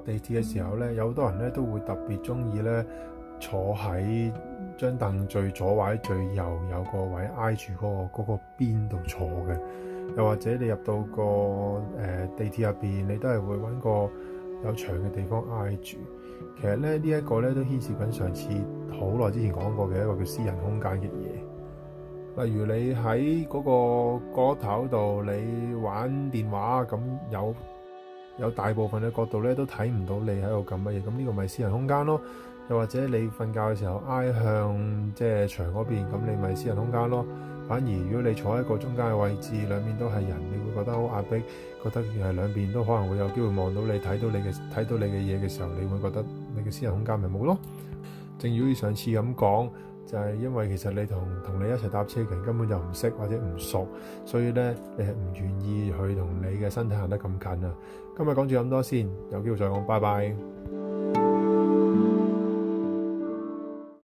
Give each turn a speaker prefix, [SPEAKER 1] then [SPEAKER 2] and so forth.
[SPEAKER 1] 地鐵嘅時候咧，有好多人咧都會特別中意咧坐喺張凳最左或者最右有個位挨住嗰個邊度坐嘅。又或者你入到個地鐵入邊，你都係會揾個有牆嘅地方挨住。其實咧呢一個咧都牽涉緊上次好耐之前講過嘅一個叫私人空間嘅嘢。例如你喺嗰個角落頭度，你玩電話咁有大部分嘅角度咧都睇唔到你喺度撳乜嘢，咁呢個咪私人空間咯。又或者你瞓覺嘅時候挨向即係牆嗰邊，咁你咪私人空間咯。反而如果你坐喺個中間嘅位置，兩邊都係人，你會覺得好壓迫，覺得兩邊都可能會有機會望到你，睇到你嘅嘢嘅時候，你會覺得你嘅私人空間咪冇咯。正如上次咁講，就係因為其實你同你一齊搭車嘅人根本就唔識或者唔熟，所以咧你係唔願意去同你嘅身體行得咁近啊。今日講住咁多先，有機會再講，拜拜。